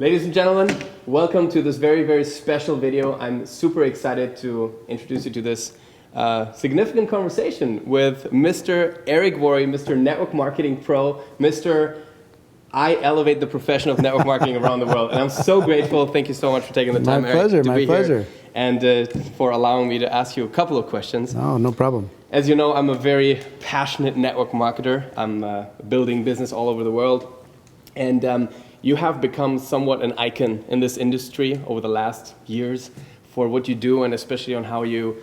Ladies and gentlemen, welcome to this very, very special video. I'm super excited to introduce you to this significant conversation with Mr. Eric Worre, Mr. Network Marketing Pro, Mr. I elevate the profession of network marketing around the world. And I'm so grateful. Thank you so much for taking the time, Eric, to be here. And for allowing me to ask you a couple of questions. Oh, no problem. As you know, I'm a very passionate network marketer. I'm building business all over the world. And you have become somewhat an icon in this industry over the last years for what you do, and especially on how you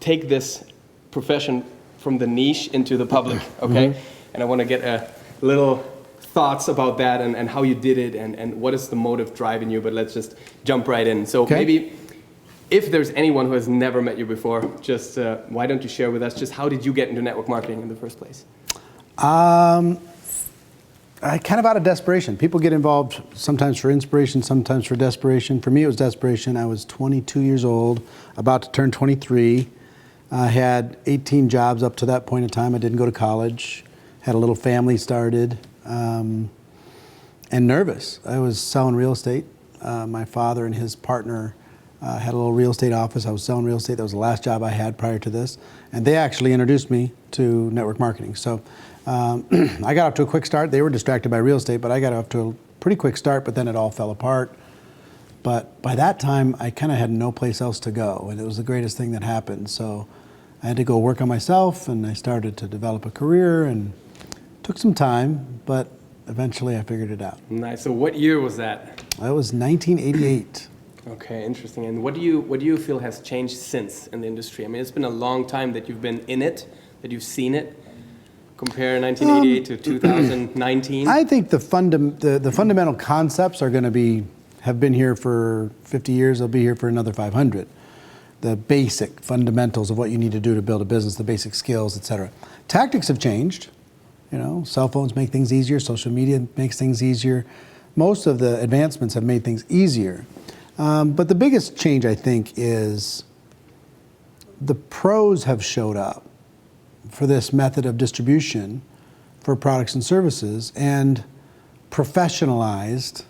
take this profession from the niche into the public, okay? And I want to get a little thoughts about that and how you did it and what is the motive driving you, but let's just jump right in. So maybe if there's anyone who has never met you before, just why don't you share with us just how did you get into network marketing in the first place? Kind of out of desperation. People get involved sometimes for inspiration, sometimes for desperation. For me, it was desperation. I was 22 years old, about to turn 23. I had 18 jobs up to that point in time. I didn't go to college, had a little family started, and nervous. I was selling real estate. My father and his partner had a little real estate office. I was selling real estate. That was the last job I had prior to this. And they actually introduced me to network marketing. So I got off to a quick start. They were distracted by real estate, but I got off to a pretty quick start, but then it all fell apart. But by that time, I kind of had no place else to go, and it was the greatest thing that happened. So I had to go work on myself, and I started to develop a career, and took some time, but eventually I figured it out. Nice. So what year was that? That was 1988. Okay, interesting. And what do you feel has changed since in the industry? I mean, it's been a long time that you've been in it, that you've seen it. Compare 1988 to 2019. I think the fundamental concepts are going to have been here for 50 years. They'll be here for another 500. The basic fundamentals of what you need to do to build a business, the basic skills, etc. Tactics have changed. You know, cell phones make things easier. Social media makes things easier. Most of the advancements have made things easier. But the biggest change, I think, is the pros have showed up for this method of distribution for products and services and professionalized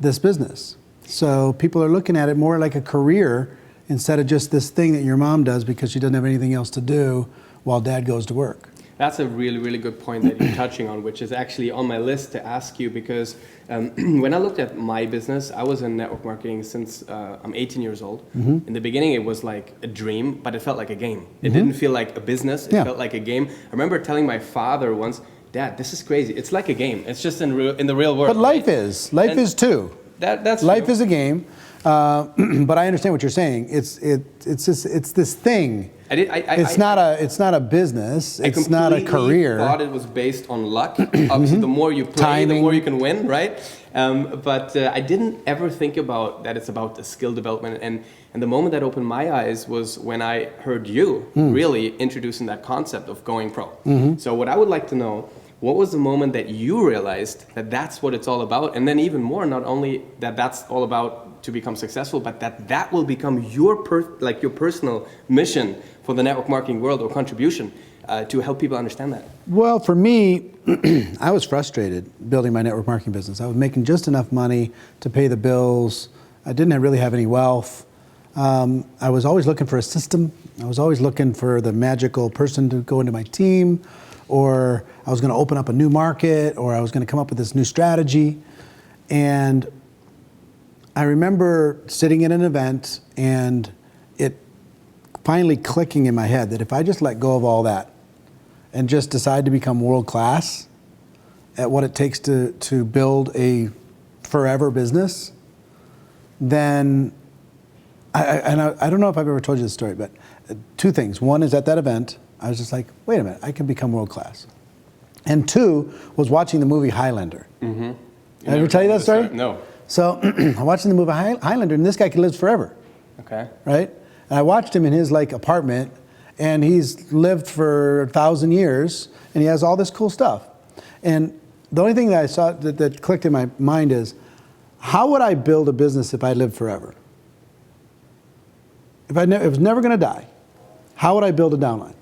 this business. So people are looking at it more like a career instead of just this thing that your mom does because she doesn't have anything else to do while dad goes to work. That's a really, really good point that you're touching on, which is actually on my list to ask you because when I looked at my business, I was in network marketing since I'm 18 years old. In the beginning, it was like a dream, but it felt like a game. It didn't feel like a business. It felt like a game. I remember telling my father once, Dad, this is crazy. It's like a game. It's just in the real world. But life is. Life is too. That's life true. is a game. But I understand what you're saying. It's this thing. It's not a business. It's not a career. I thought it was based on luck. Obviously, the more you play, timing, the more you can win, right? But I didn't ever think about that it's about the skill development. And the moment that opened my eyes was when I heard you really introducing that concept of going pro. So what I would like to know, what was the moment that you realized that that's what it's all about? And then even more, not only that that's all about to become successful, but that will become your personal mission for the network marketing world or contribution to help people understand that? Well, for me, I was frustrated building my network marketing business. I was making just enough money to pay the bills. I didn't really have any wealth. I was always looking for a system. I was always looking for the magical person to go into my team, or I was going to open up a new market, or I was going to come up with this new strategy. And I remember sitting in an event and it finally clicking in my head that if I just let go of all that and just decide to become world class at what it takes to build a forever business, then I don't know if I've ever told you this story, but two things. One is at that event, I was just like, wait a minute, I can become world class. And two was watching the movie Highlander. Did I ever tell you that story? No. So I'm watching the movie Highlander, and this guy lives forever. Okay. Right? And I watched him in his apartment, and he's lived for 1,000 years, and he has all this cool stuff. And the only thing that I saw that clicked in my mind is, how would I build a business if I lived forever? If I was never going to die, how would I build a downline?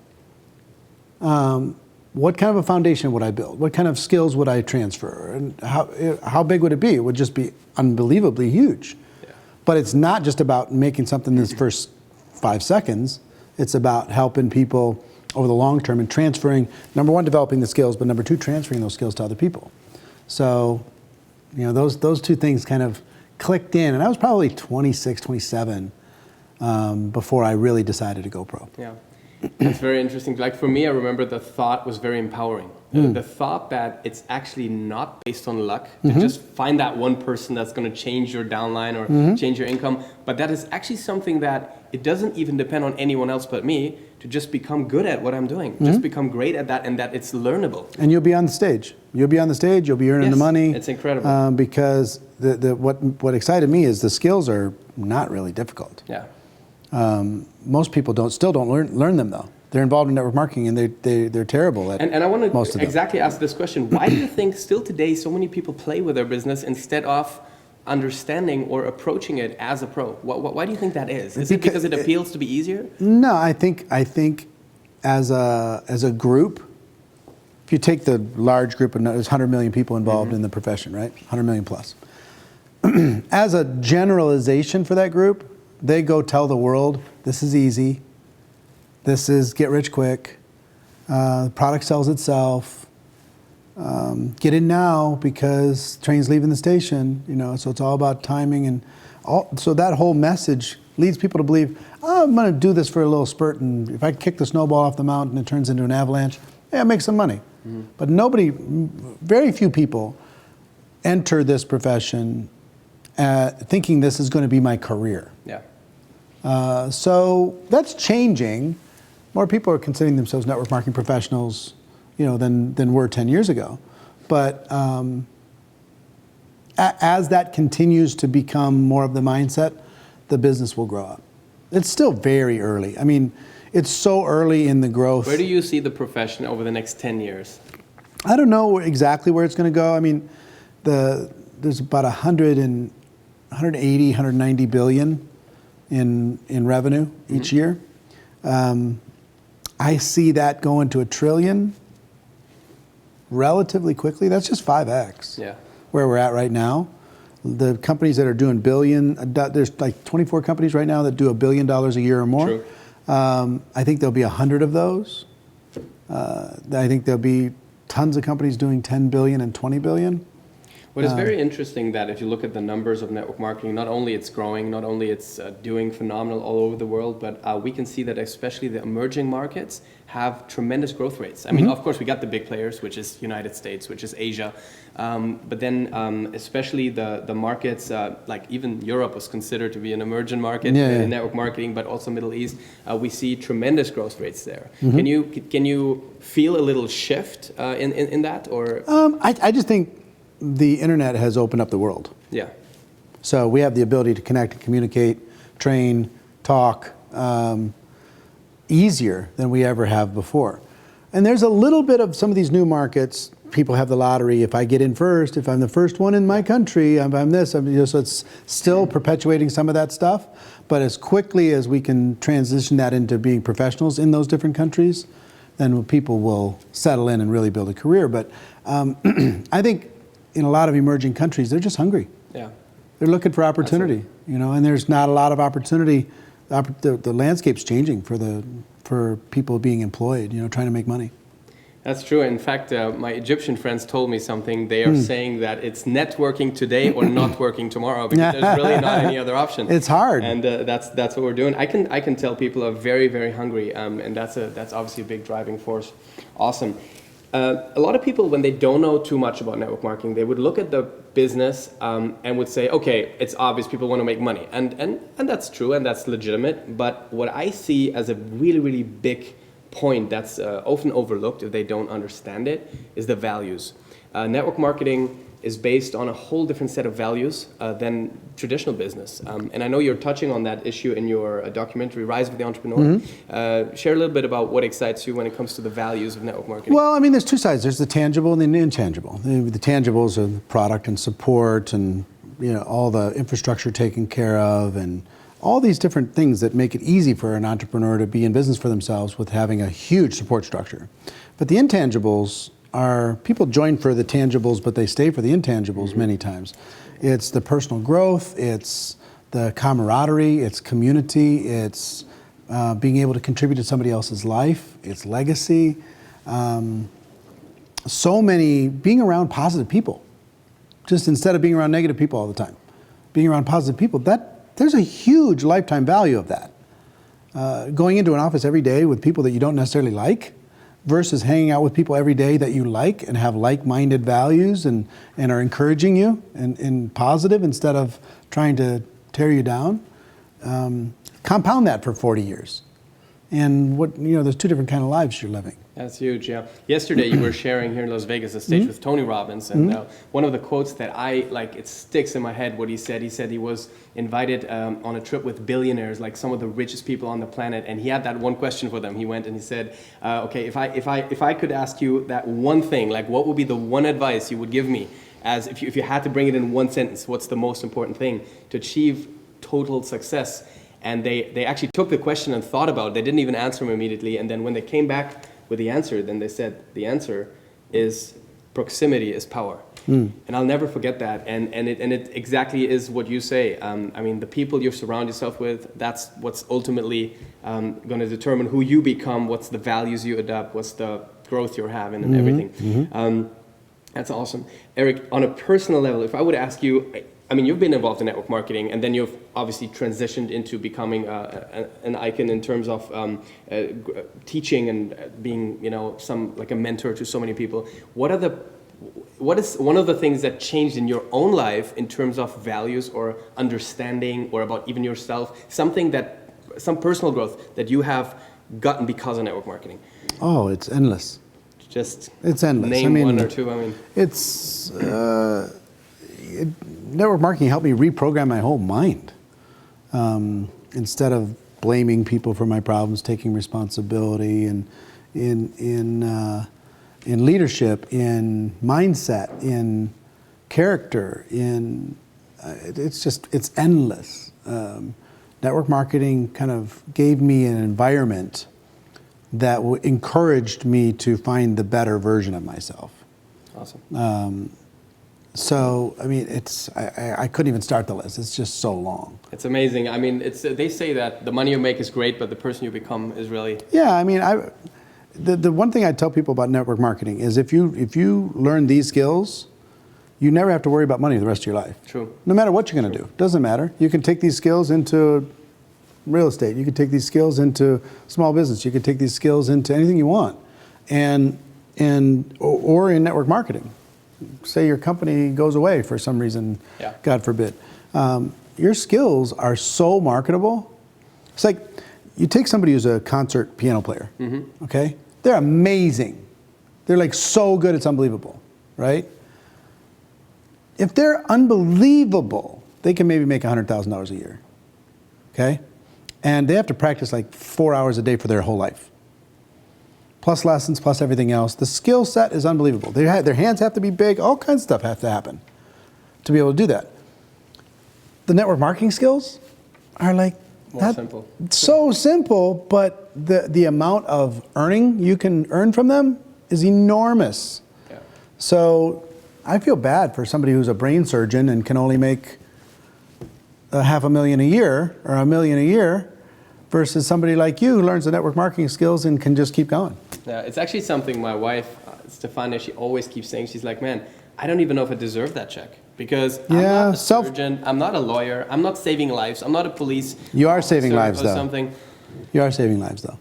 what kind of a foundation would I build? What kind of skills would I transfer? And how big would it be? It would just be unbelievably huge. Yeah. But it's not just about making something in the first 5 seconds. It's about helping people over the long term and transferring, number one, developing the skills, but number two, transferring those skills to other people. So, you know, those two things kind of clicked in. And I was probably 26, 27 before I really decided to go pro. Yeah. That's very interesting. Like for me, I remember the thought was very empowering. The thought that it's actually not based on luck to just find that one person that's going to change your downline or change your income, but that is actually something that it doesn't even depend on anyone else but me to just become good at what I'm doing, just become great at that, and that it's learnable. And you'll be on the stage. You'll be on the stage. You'll be earning the money. It's incredible. Because what excited me is the skills are not really difficult. Yeah. Most people still don't learn them though. They're involved in network marketing and they're terrible at and I want most of to them. exactly ask this question. Why do you think still today so many people play with their business instead of understanding or approaching it as a pro? Why do you think that is? Is it because it appeals to be easier? No, I think as a group, if you take the large group, there's 100 million people involved in the profession, right? 100 million plus. As a generalization for that group, they go tell the world, this is easy, this is get rich quick, the product sells itself, get in now because train's leaving the station, you know, so it's all about timing and so that whole message leads people to believe, oh, I'm going to do this for a little spurt, and if I kick the snowball off the mountain, it turns into an avalanche, yeah, make some money. But very few people enter this profession thinking this is going to be my career. Yeah. So that's changing. More people are considering themselves network marketing professionals, you know, than were 10 years ago. But as that continues to become more of the mindset, the business will grow up. It's still very early. I mean, it's so early in the growth. Where do you see the profession over the next 10 years? I don't know exactly where it's going to go. I mean, there's about 180, 190 billion in revenue each year. I see that going to $1 trillion relatively quickly. That's just 5x where we're at right now. The companies that are doing billion, there's like 24 companies right now that do $1 billion a year or more. True. I think there'll be 100 of those. I think there'll be tons of companies doing 10 billion and 20 billion. Well, it's very interesting that if you look at the numbers of network marketing, not only it's growing, not only it's doing phenomenal all over the world, but we can see that especially the emerging markets have tremendous growth rates. I mean, of course, we got the big players, which is United States, which is Asia, but then especially the markets, like even Europe was considered to be an emerging market in network marketing, but also Middle East, we see tremendous growth rates there. Can you feel a little shift in that, or? I just think the internet has opened up the world. Yeah. So we have the ability to connect and communicate, train, talk easier than we ever have before. And there's a little bit of some of these new markets. People have the lottery. If I get in first, if I'm the first one in my country, I'm this. You know, so it's still perpetuating some of that stuff. But as quickly as we can transition that into being professionals in those different countries, then people will settle in and really build a career. But I think in a lot of emerging countries, they're just hungry. Yeah. They're looking for opportunity, you know, and there's not a lot of opportunity. The landscape's changing for people being employed, you know, trying to make money. That's true. In fact, my Egyptian friends told me something. They are saying that it's networking today or not working tomorrow, because there's really not any other option. It's hard, and that's what we're doing. I can tell people are very, very hungry, and that's obviously a big driving force. Awesome. A lot of people, when they don't know too much about network marketing, they would look at the business and would say, okay, it's obvious people want to make money. And that's true, and that's legitimate. But what I see as a really, really big point that's often overlooked if they don't understand it is the values. Network marketing is based on a whole different set of values than traditional business. And I know you're touching on that issue in your documentary, Rise of the Entrepreneur. Share a little bit about what excites you when it comes to the values of network marketing. Well, I mean, there's two sides. There's the tangible and the intangible. The tangibles are the product and support and, you know, all the infrastructure taken care of and all these different things that make it easy for an entrepreneur to be in business for themselves with having a huge support structure. But the intangibles are, people join for the tangibles, but they stay for the intangibles many times. It's the personal growth, it's the camaraderie, it's community, it's being able to contribute to somebody else's life, it's legacy. So many, being around positive people, just instead of being around negative people all the time. Being around positive people, there's a huge lifetime value of that. Going into an office every day with people that you don't necessarily like versus hanging out with people every day that you like and have like-minded values and are encouraging you and positive instead of trying to tear you down. Compound that for 40 years. And there's two different kind of lives you're living. That's huge, yeah. Yesterday you were sharing here in Las Vegas a stage with Tony Robbins, and one of the quotes that I like, it sticks in my head what he said. He said he was invited on a trip with billionaires, like some of the richest people on the planet, and he had that one question for them. He went and he said, okay, if I could ask you that one thing, like what would be the one advice you would give me, as if you had to bring it in one sentence, what's the most important thing to achieve total success? And they actually took the question and thought about it. They didn't even answer him immediately, and then when they came back with the answer, then they said the answer is proximity is power. And I'll never forget that. And it exactly is what you say. I mean, the people you surround yourself with, that's what's ultimately going to determine who you become, what's the values you adopt, what's the growth you're having, and everything. That's awesome. Eric, on a personal level, if I would ask you, I mean, you've been involved in network marketing, and then you've obviously transitioned into becoming an icon in terms of teaching and being, like a mentor to so many people. What is one of the things that changed in your own life in terms of values or understanding or about even yourself? Some personal growth that you have gotten because of network marketing? Oh, it's endless. It's endless. Name one or two. It's. Network marketing helped me reprogram my whole mind. Instead of blaming people for my problems, taking responsibility and in leadership, in mindset, in character, it's endless. Network marketing kind of gave me an environment that encouraged me to find the better version of myself. Awesome. So, I mean, I couldn't even start the list. It's just so long. It's amazing. I mean, they say that the money you make is great, but the person you become is really... Yeah, I mean, the one thing I tell people about network marketing is if you learn these skills, you never have to worry about money the rest of your life. True. No matter what you're going to do. Doesn't matter. You can take these skills into real estate. You can take these skills into small business. You can take these skills into anything you want. Or in network marketing. Say your company goes away for some reason, God forbid. Your skills are so marketable. It's like you take somebody who's a concert piano player, okay? They're amazing. They're like so good, it's unbelievable, right? If they're unbelievable, they can maybe make $100,000 a year, okay? And they have to practice like 4 hours a day for their whole life. Plus lessons, plus everything else. The skill set is unbelievable. Their hands have to be big. All kinds of stuff have to happen to be able to do that. The network marketing skills are like more simple. So simple, but the amount of earning you can earn from them is enormous. Yeah. So I feel bad for somebody who's a brain surgeon and can only make $500,000 a year or $1 million a year versus somebody like you who learns the network marketing skills and can just keep going. Yeah, it's actually something my wife, Stefania, she always keeps saying. She's like, man, I don't even know if I deserve that check because I'm not a surgeon, I'm not a lawyer, I'm not saving lives, I'm not a police. You are saving lives, though. Something. You are saving lives, though.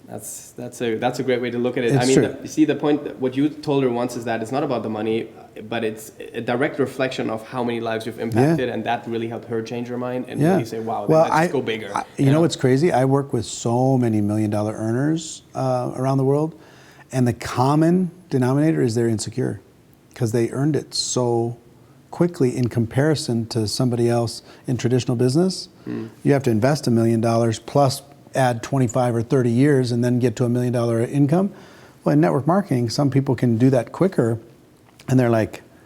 That's a great way to look at it. It's true. You see, the point, what you told her once is that it's not about the money, but it's a direct reflection of how many lives you've impacted, and that really helped her change her mind and really say, wow, let's just go bigger. You know what's crazy? I work with so many $1 million earners around the world, and the common denominator is they're insecure because they earned it so quickly in comparison to somebody else in traditional business. You have to invest $1 million plus add 25 or 30 years and then get to $1 million income. Well, in network marketing, some people can do that quicker, and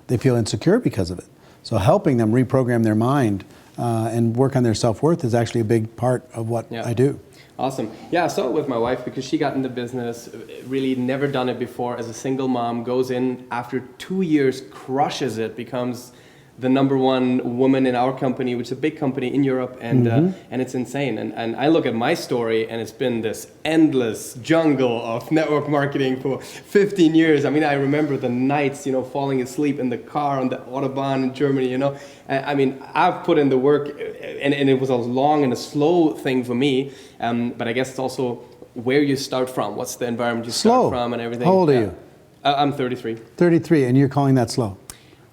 they feel insecure because of it. So helping them reprogram their mind and work on their self-worth is actually a big part of what I do. Awesome. Yeah, I saw it with my wife because she got into business, really never done it before as a single mom, goes in after 2 years, crushes it, becomes the #1 woman in our company, which is a big company in Europe, and it's insane. And I look at my story, and it's been this endless jungle of network marketing for 15 years. I mean, I remember the nights, falling asleep in the car on the Autobahn in Germany, I mean, I've put in the work, and it was a long and a slow thing for me, but I guess it's also where you start from. What's the environment you start from and everything. How old are you? I'm 33. 33, and you're calling that slow?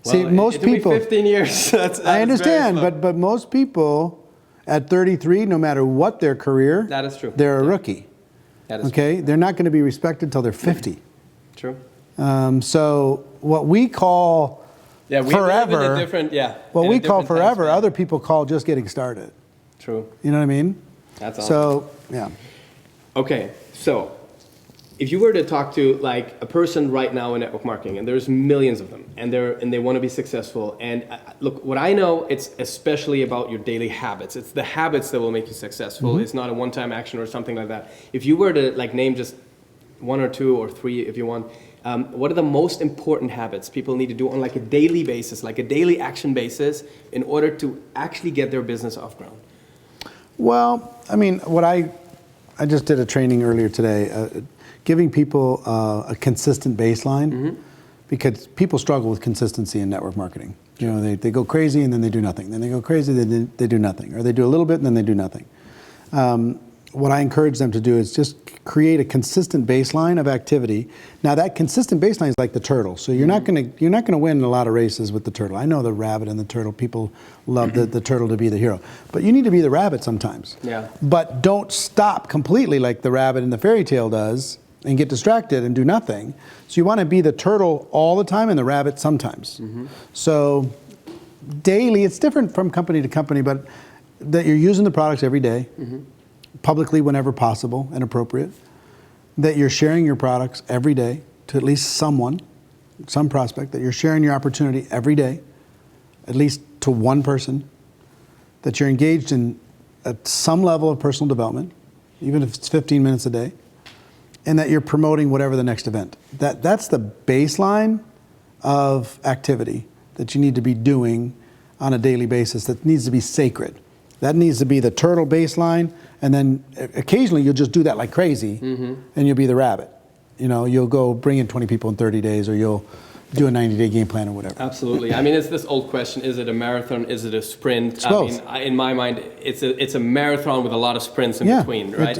Well, see, most it took people. Me 15 years. I understand, but most people at 33, no matter what their career, that is true. They're a rookie. That is true. They're not going to be respected till they're 50. True. So what we call forever, live in a different, what we call forever, other people call just getting started. True. You know what I mean? That's awesome. So yeah. Okay, so if you were to talk to like a person right now in network marketing, and there's millions of them, and they want to be successful, and look, what I know, it's especially about your daily habits. It's the habits that will make you successful. It's not a one-time action or something like that. If you were to like name just 1 or 2 or 3, if you want, what are the most important habits people need to do on like a daily basis, like a daily action basis, in order to actually get their business off ground? Well, I mean, I just did a training earlier today, giving people a consistent baseline, because people struggle with consistency in network marketing. They go crazy and then they do nothing. Then they go crazy, then they do nothing. Or they do a little bit and then they do nothing. What I encourage them to do is just create a consistent baseline of activity. Now that consistent baseline is like the turtle. So you're not going to win a lot of races with the turtle. I know the rabbit and the turtle. People love the turtle to be the hero, but you need to be the rabbit sometimes. Yeah. But don't stop completely like the rabbit in the fairy tale does and get distracted and do nothing. So you want to be the turtle all the time and the rabbit sometimes. So daily, it's different from company to company, but that you're using the products every day. Publicly whenever possible and appropriate, that you're sharing your products every day to at least someone, some prospect, that you're sharing your opportunity every day, at least to one person, that you're engaged in at some level of personal development, even if it's 15 minutes a day, and that you're promoting whatever the next event. That's the baseline of activity that you need to be doing on a daily basis that needs to be sacred. That needs to be the turtle baseline, and then occasionally you'll just do that like crazy, and you'll be the rabbit. You'll go bring in 20 people in 30 days, or you'll do a 90-day game plan or whatever. Absolutely. I mean, it's this old question: is it a marathon? Is it a sprint? It's both. I mean, in my mind, it's a marathon with a lot of sprints in between, right?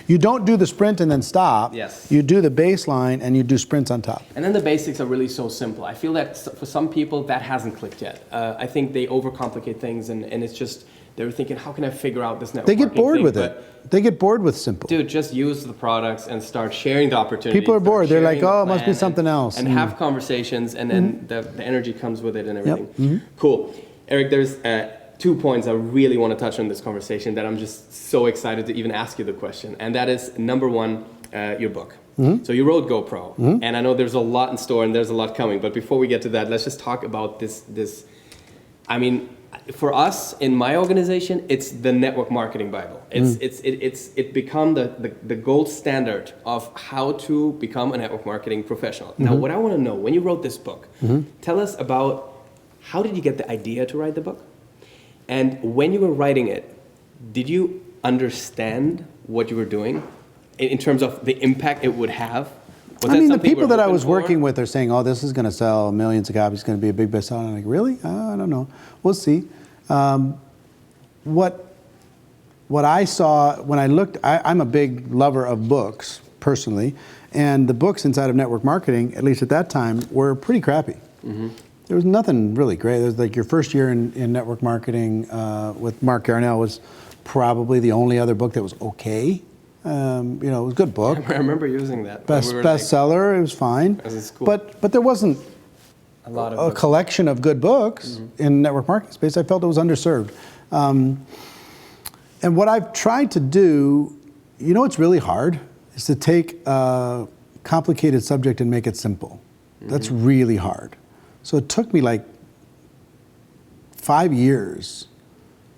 You don't do the sprint and then stop. Yes. You do the baseline and you do sprints on top. And then the basics are really so simple. I feel that for some people that hasn't clicked yet. I think they overcomplicate things, and it's just they're thinking, how can I figure out this network? They get bored with it. They get bored with simple. Dude, just use the products and start sharing the opportunity. People are bored. They're like, oh, it must be something else. And have conversations, and then the energy comes with it and everything. Cool. Eric, there's 2 points I really want to touch on this conversation that I'm just so excited to even ask you the question. And that is, #1, your book. So you wrote GoPro. And I know there's a lot in store and there's a lot coming. But before we get to that, let's just talk about this. I mean, for us in my organization, it's the network marketing Bible. It's become the gold standard of how to become a network marketing professional. Now, what I want to know, when you wrote this book, tell us about how did you get the idea to write the book? And when you were writing it, did you understand what you were doing in terms of the impact it would have? I mean, the people that I was working with are saying, oh, this is going to sell millions of copies, it's going to be a big bestseller. I'm like, really? I don't know. We'll see. What I saw when I looked, I'm a big lover of books, personally, and the books inside of network marketing, at least at that time, were pretty crappy. There was nothing really great. It was like your first year in network marketing with Mark Yarnell was probably the only other book that was okay. It was a good book. I remember using that. Bestseller, it was fine. But there wasn't a collection of good books in network marketing space. I felt it was underserved. And what I've tried to do, what's really hard, is to take a complicated subject and make it simple. That's really hard. So it took me like 5 years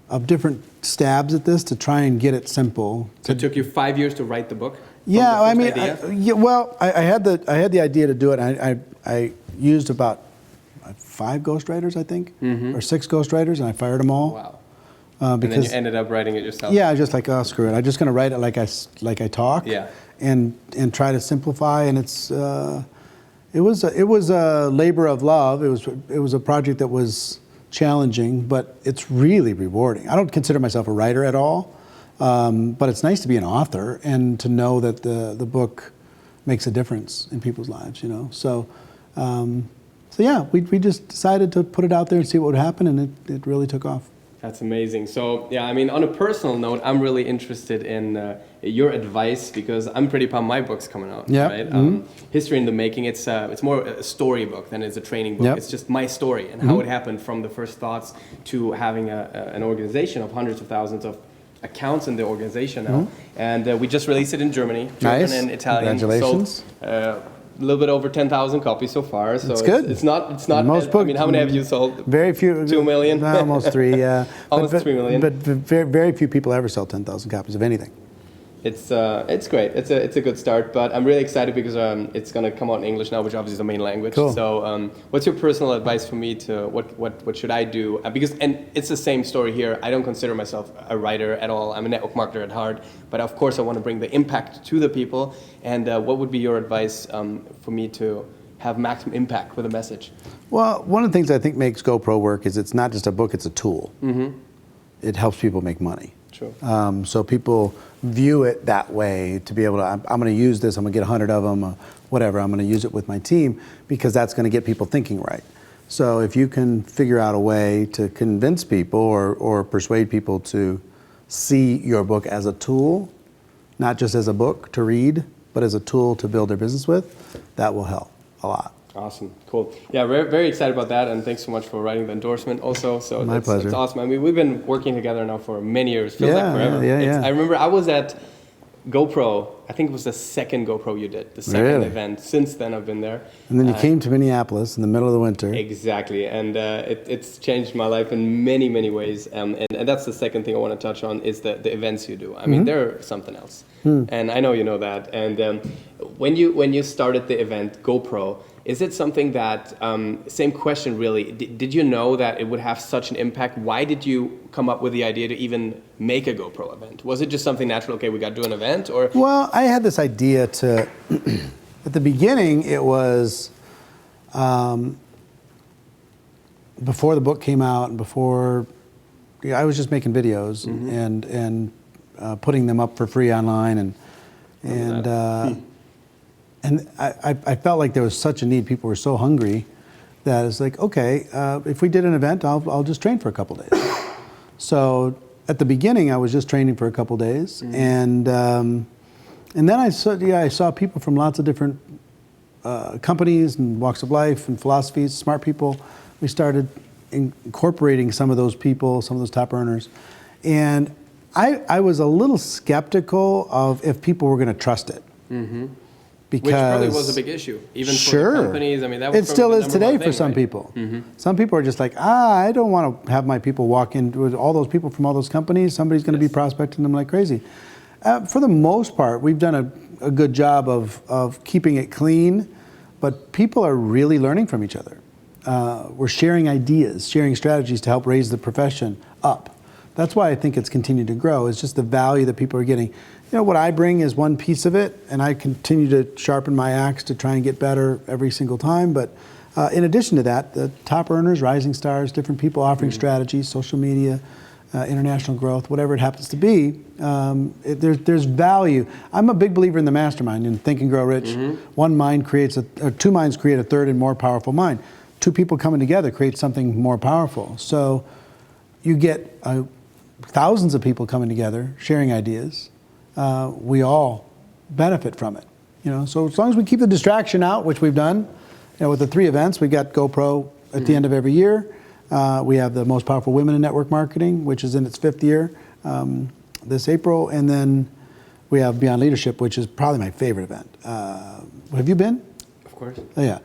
of different stabs at this to try and get it simple. So it took you 5 years to write the book? Yeah, I mean, I had the idea to do it. I used about 5 ghostwriters, I think, or 6 ghostwriters, and I fired them all. Wow. Because, and then you ended up writing it yourself? Yeah, I was just like, oh, screw it. I'm just going to write it like I talk, and try to simplify. And it was a labor of love. It was a project that was challenging, but it's really rewarding. I don't consider myself a writer at all, but it's nice to be an author and to know that the book makes a difference in people's lives. So yeah, we just decided to put it out there and see what would happen, and it really took off. That's amazing. So yeah, I mean, on a personal note, I'm really interested in your advice, because I'm pretty pumped my book's coming out. Yeah. Right? History in the Making. It's more a story book than it's a training book. Yep. It's just my story and how it happened from the first thoughts to having an organization of hundreds of thousands of accounts in the organization now. And we just released it in German Nice. and Italian. Congratulations. Sold, a little bit over 10,000 copies so far. So it's good. It's not. Most I mean, how many have you sold? Very few. 2 million. Almost 3. Yeah. Almost 3 million. But very few people ever sell 10,000 copies of anything. It's great. It's a good start, but I'm really excited because it's going to come out in English now, which obviously is the main language. Cool. So, what's your personal advice for me to what should I do? Because it's the same story here. I don't consider myself a writer at all. I'm a network marketer at heart, but of course I want to bring the impact to the people. And what would be your advice for me to have maximum impact with a message? Well, one of the things I think makes GoPro work is it's not just a book; it's a tool. It helps people make money. True. So people view it that way, to be able to, I'm going to use this, I'm going to get 100 of them, whatever, I'm going to use it with my team, because that's going to get people thinking right. So if you can figure out a way to convince people or persuade people to see your book as a tool, not just as a book to read, but as a tool to build their business with, that will help a lot. Awesome, cool. Yeah, very, very excited about that, and thanks so much for writing the endorsement also. So My pleasure. It's awesome. I mean, we've been working together now for many years. Feels like forever. Yeah. I remember I was at GoPro. I think it was the second GoPro you did, the second event. Since then, I've been there. And then you came to Minneapolis in the middle of the winter. Exactly, and it's changed my life in many, many ways. And that's the second thing I want to touch on is the events you do. I mean, they're something else, and I know you know that. And when you started the event GoPro, is it something that, same question really, did you know that it would have such an impact? Why did you come up with the idea to even make a GoPro event? Was it just something natural, okay, we got to do an event, or? Well, I had this idea to, at the beginning it was, before the book came out and before, I was just making videos and putting them up for free online, and I felt like there was such a need. People were so hungry that it's like, okay, if we did an event, I'll just train for a couple days. So at the beginning, I was just training for a couple days, and then I saw people from lots of different companies and walks of life and philosophies, smart people. We started incorporating some of those people, some of those top earners, and I was a little skeptical of if people were going to trust it. Because which probably was a big issue, even for the companies. I mean, that was it still is today thing, for some people. Some people are just like, I don't want to have my people walk in with all those people from all those companies. Somebody's going to be prospecting them like crazy. For the most part, we've done a good job of keeping it clean, but people are really learning from each other. We're sharing ideas, sharing strategies to help raise the profession up. That's why I think it's continued to grow. It's just the value that people are getting. You know, what I bring is one piece of it, and I continue to sharpen my axe to try and get better every single time. But in addition to that, the top earners, rising stars, different people offering strategies, social media, international growth, whatever it happens to be, there's value. I'm a big believer in the mastermind, in Think and Grow Rich. One mind creates, or two minds create a third and more powerful mind. Two people coming together create something more powerful. So you get thousands of people coming together, sharing ideas. We all benefit from it, you know. So as long as we keep the distraction out, which we've done, you know, with the 3 events, we got GoPro at the end of every year. We have the Most Powerful Women in Network Marketing, which is in its 5th year this April, and then we have Beyond Leadership, which is probably my favorite event. Have you been? Of course. Oh, yeah.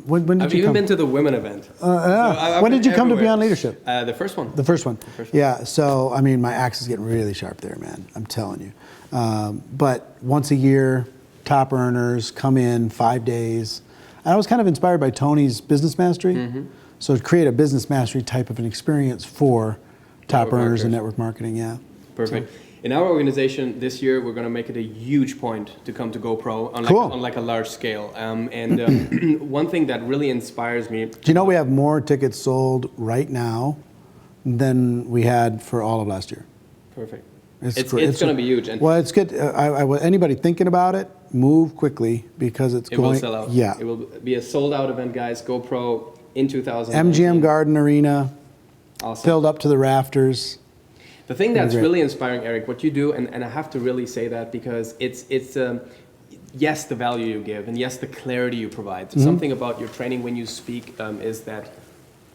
When did I've you even come? been to the women event. When did you come to Beyond Leadership? The first one. The first one. The first one. Yeah. So I mean, my axe is getting really sharp there, man. I'm telling you. But once a year, top earners come in 5 days. I was kind of inspired by Tony's business mastery. So to create a business mastery type of an experience for top earners in network marketing. Yeah. Perfect. So, in our organization this year, we're going to make it a huge point to come to GoPro on like a large scale. One thing that really inspires me. Do you know we have more tickets sold right now than we had for all of last year? Perfect. It's going to be huge. And well, it's good. Anybody thinking about it, move quickly because it will sell out. Yeah. It will be a sold out event, guys. GoPro in 2000. MGM Garden Arena. Awesome. Filled up to the rafters. The thing that's really inspiring, Eric, what you do, and I have to really say that because it's yes, the value you give, and yes, the clarity you provide. Something about your training when you speak is that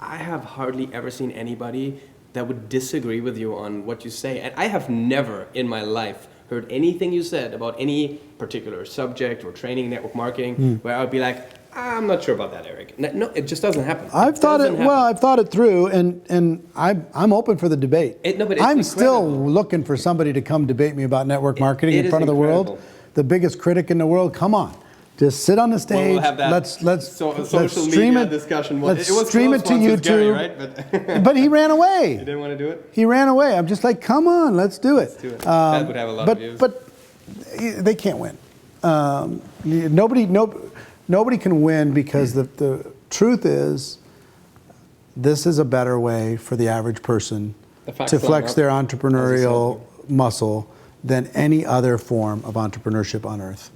I have hardly ever seen anybody that would disagree with you on what you say. And I have never in my life heard anything you said about any particular subject or training, network marketing, where I would be like, I'm not sure about that, Eric. No, it just doesn't happen. I've thought it through, and I'm open for the debate. I'm still looking for somebody to come debate me about network marketing in front of the world. The biggest critic in the world. Come on, just sit on the stage. We'll have that let's stream it. Discussion. Let's stream it to YouTube. Gary, right? But he ran away. He didn't want to do it. He ran away. I'm just like, come on, let's do it. Let's do it. That would have a lot of views. But they can't win. Nobody can win because the truth is, this is a better way for the average person to flex their entrepreneurial muscle than any other form of entrepreneurship on earth.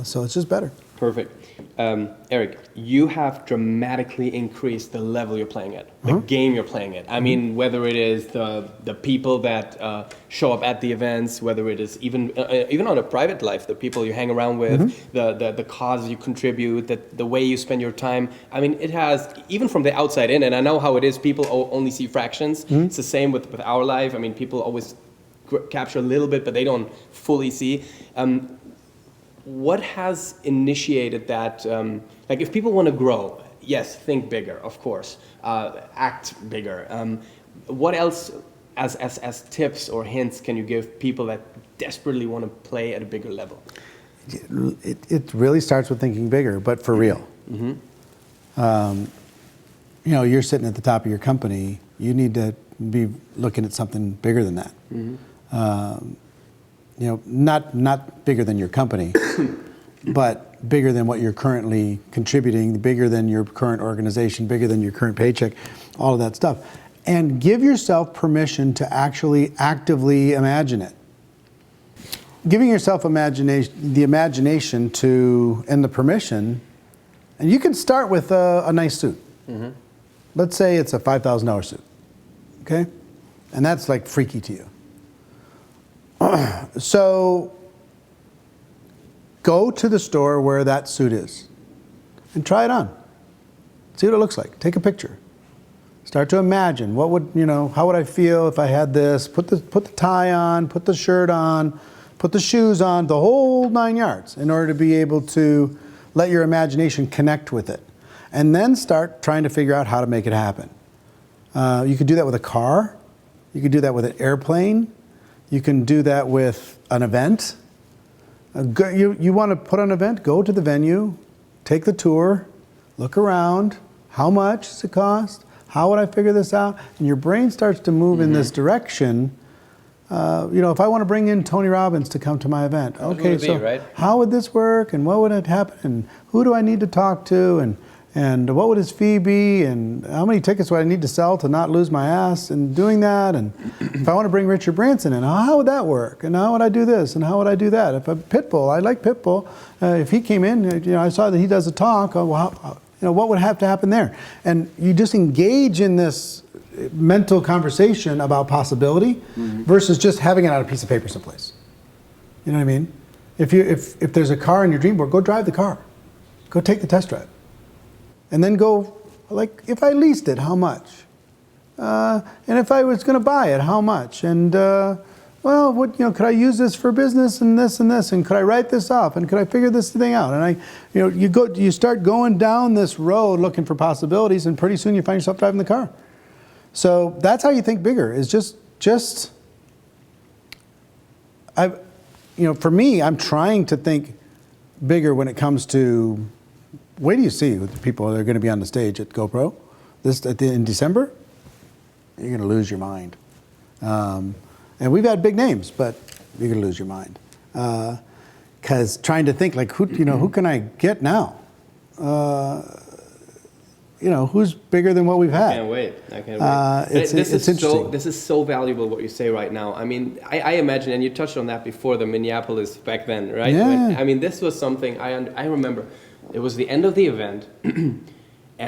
So it's just better. Perfect. Eric, you have dramatically increased the level you're playing at, the game you're playing at. I mean, whether it is the people that show up at the events, whether it is even on a private life, the people you hang around with, the causes you contribute, the way you spend your time. I mean, it has, even from the outside in, and I know how it is, people only see fractions. It's the same with our life. I mean, people always capture a little bit, but they don't fully see. What has initiated that? Like, if people want to grow, yes, think bigger, of course, act bigger. What else, as tips or hints, can you give people that desperately want to play at a bigger level? It really starts with thinking bigger, but for real. You're sitting at the top of your company. You need to be looking at something bigger than that. Not bigger than your company, but bigger than what you're currently contributing, bigger than your current organization, bigger than your current paycheck, all of that stuff. And give yourself permission to actually actively imagine it. Giving yourself the imagination to, and the permission, and you can start with a nice suit. Let's say it's a $5,000 suit, okay? And that's like freaky to you. So go to the store where that suit is and try it on. See what it looks like. Take a picture. Start to imagine how would I feel if I had this? Put the tie on, put the shirt on, put the shoes on, the whole 9 yards in order to be able to let your imagination connect with it. And then start trying to figure out how to make it happen. You could do that with a car. You could do that with an airplane. You can do that with an event. You want to put on an event? Go to the venue, take the tour, look around. How much does it cost? How would I figure this out? And your brain starts to move in this direction. If I want to bring in Tony Robbins to come to my event, okay, so how would this work? And what would it happen? And who do I need to talk to? And what would his fee be? And how many tickets would I need to sell to not lose my ass in doing that? And if I want to bring Richard Branson in, how would that work? And how would I do this? And how would I do that? If Pitbull, I like Pitbull. If he came in, I saw that he does a talk. What would have to happen there? And you just engage in this mental conversation about possibility versus just having it on a piece of paper someplace. You know what I mean? If there's a car in your dream board, go drive the car. Go take the test drive. And then go, like, if I leased it, how much? And if I was going to buy it, how much? And well, could I use this for business and this, and could I write this off, and could I figure this thing out? And you start going down this road looking for possibilities, and pretty soon you find yourself driving the car. So that's how you think bigger. Is for me, I'm trying to think bigger when it comes to. Wait till you see the people that are going to be on the stage at GoPro in December. You're going to lose your mind. And we've had big names, but you're going to lose your mind. Because trying to think, like, who can I get now? Who's bigger than what we've had? I can't wait. It's interesting. This is so valuable what you say right now. I mean, I imagine, and you touched on that before, the Minneapolis back then, right? Yeah. This was something I remember. It was the end of the event, and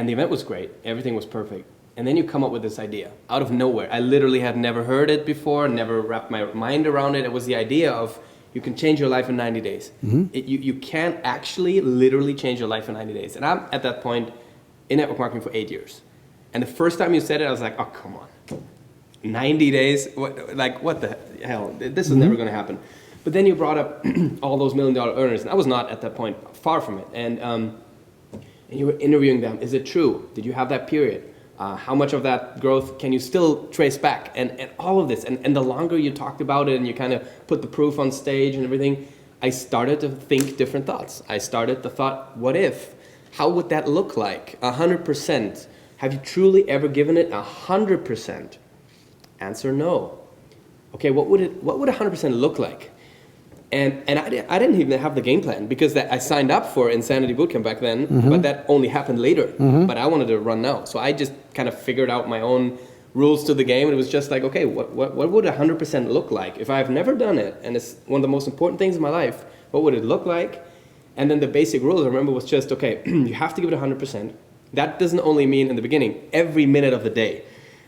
the event was great. Everything was perfect. And then you come up with this idea out of nowhere. I literally had never heard it before, never wrapped my mind around it. It was the idea of you can change your life in 90 days. Mm-hmm. You can actually literally change your life in 90 days. And I'm at that point in network marketing for 8 years. And the first time you said it, I was like, oh, come on. 90 days? What the hell? This is never going to happen. But then you brought up all those $1 million earners. And I was not at that point, far from it. And you were interviewing them. Is it true? Did you have that period? How much of that growth can you still trace back? And all of this. And the longer you talked about it and you kind of put the proof on stage and everything, I started to think different thoughts. I started to thought, what if? How would that look like? 100%. Have you truly ever given it 100%? Answer no. Okay, what would 100% look like? And I didn't even have the game plan because I signed up for Insanity Bootcamp back then, but that only happened later. But I wanted to run now. So I just kind of figured out my own rules to the game. And it was just like, okay, what would 100% look like? If I've never done it, and it's one of the most important things in my life, what would it look like? And then the basic rules, I remember, was just, okay, you have to give it 100%. That doesn't only mean in the beginning, every minute of the day,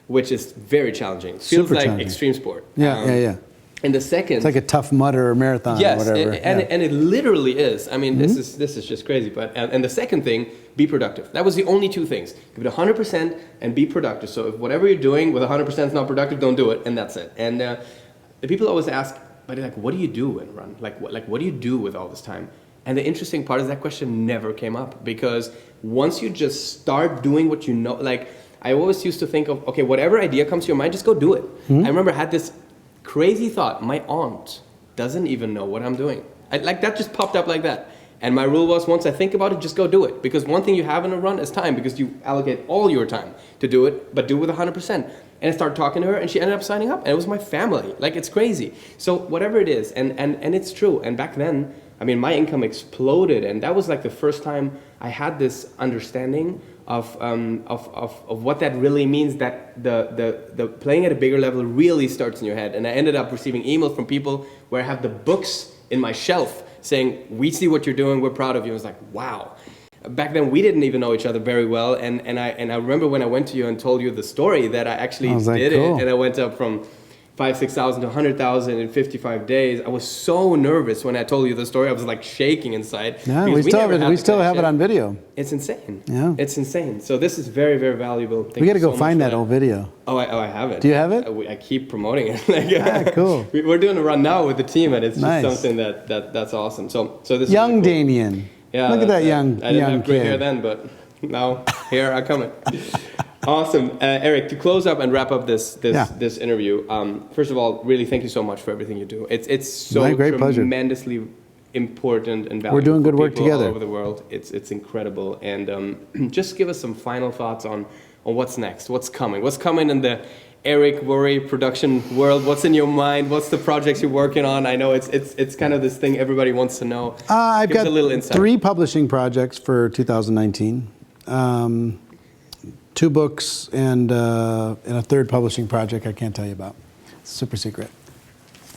which is very challenging. Feels Super like challenging. Extreme sport. Yeah. And the second, it's like a Tough Mudder or marathon or whatever. And it literally is. I mean, this is just crazy. But and the second thing, be productive. That was the only two things. Give it 100% and be productive. So if whatever you're doing with 100% is not productive, don't do it, and that's it. And the people always ask, but like, what do you do and run? Like what do you do with all this time? And the interesting part is that question never came up because once you just start doing what you know, like I always used to think of, okay, whatever idea comes to your mind, just go do it. I remember I had this crazy thought, my aunt doesn't even know what I'm doing. Like that just popped up like that. And my rule was, once I think about it, just go do it. Because one thing you have in a run is time, because you allocate all your time to do it, but do it with 100%. And I started talking to her, and she ended up signing up, and it was my family. Like, it's crazy. So whatever it is, and it's true. And back then, I mean, my income exploded, and that was like the first time I had this understanding of what that really means, that the playing at a bigger level really starts in your head. And I ended up receiving emails from people where I have the books in my shelf saying, we see what you're doing, we're proud of you. I was like, wow. Back then we didn't even know each other very well, and I remember when I went to you and told you the story that I actually did it, and I went up from 5,000-6,000 to 100,000 in 55 days. I was so nervous when I told you the story. I was like shaking inside. Yeah, we still have it on video. It's insane. Yeah, it's insane. So this is very, very valuable. We got to go find that old video. Oh, I have it. Do you have it? I keep promoting it. Cool. We're doing a run now with the team, and it's nice. just something that's awesome. So this young is really cool. Danien. Yeah, look at that young I didn't have gray kid. hair then, but now here I come. Awesome, Eric. To close up and wrap up this interview, first of all, really thank you so much for everything you do. It's so tremendously important and valuable. We're doing good work together all over the world. It's incredible, and just give us some final thoughts on what's next, what's coming in the Eric Worre production world. What's in your mind? What's the projects you're working on? I know it's kind of this thing everybody wants to know. I've got a little insight. 3 publishing projects for 2019. 2 books and a 3rd publishing project I can't tell you about. It's super secret.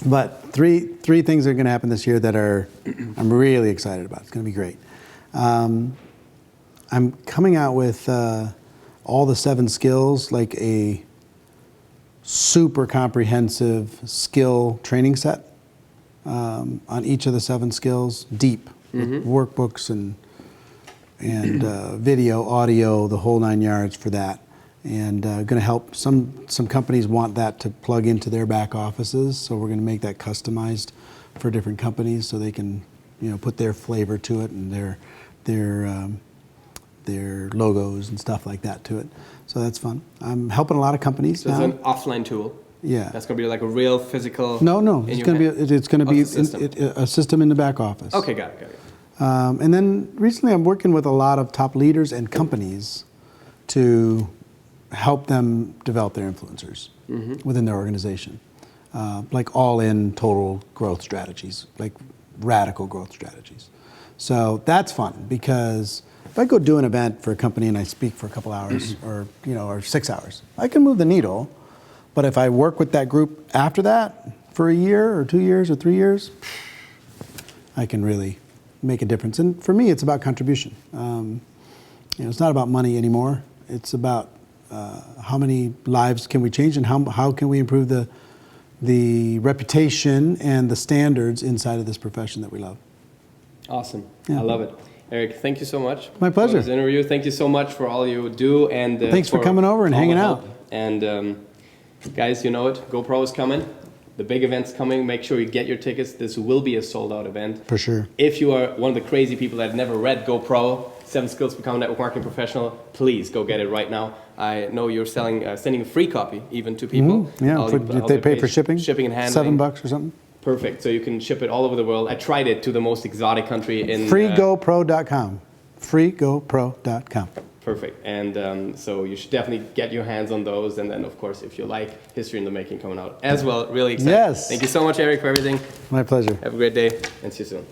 But three things are going to happen this year that I'm really excited about. It's going to be great. I'm coming out with all the 7 skills, like a super comprehensive skill training set on each of the 7 skills, deep, with workbooks and video, audio, the whole 9 yards for that. and going to help some companies want that to plug into their back offices. So we're going to make that customized for different companies so they can, put their flavor to it and their logos and stuff like that to it. So that's fun. I'm helping a lot of companies so now. It's an offline tool. Yeah. That's going to be like a real physical. No. It's going to be a system in the back office. Okay, got it. And then recently, I'm working with a lot of top leaders and companies to help them develop their influencers within their organization, like all-in total growth strategies, like radical growth strategies. So that's fun because if I go do an event for a company and I speak for a couple hours or 6 hours, I can move the needle. But if I work with that group after that for a year or 2 years or 3 years, I can really make a difference. And for me, it's about contribution. It's not about money anymore. It's about how many lives can we change and how can we improve the reputation and the standards inside of this profession that we love. Awesome. Yeah. I love it. Eric, thank you so much. My pleasure. For this interview. Thank you so much for all you do. And thanks for coming over and hanging out. And guys, you know it. GoPro is coming. The big event's coming. Make sure you get your tickets. This will be a sold-out event. For sure. If you are one of the crazy people that have never read GoPro, 7 Skills to Become a Network Marketing Professional, please go get it right now. I know you're sending a free copy even to people. Yeah, if they pay for shipping. Shipping and handling. $7 or something. Perfect. So you can ship it all over the world. I tried it to the most exotic country in... FreeGoPro.com. FreeGoPro.com. Perfect. And so you should definitely get your hands on those. And then, of course, if you like History in the Making coming out as well, really excited. Yes. Thank you so much, Eric, for everything. My pleasure. Have a great day and see you soon.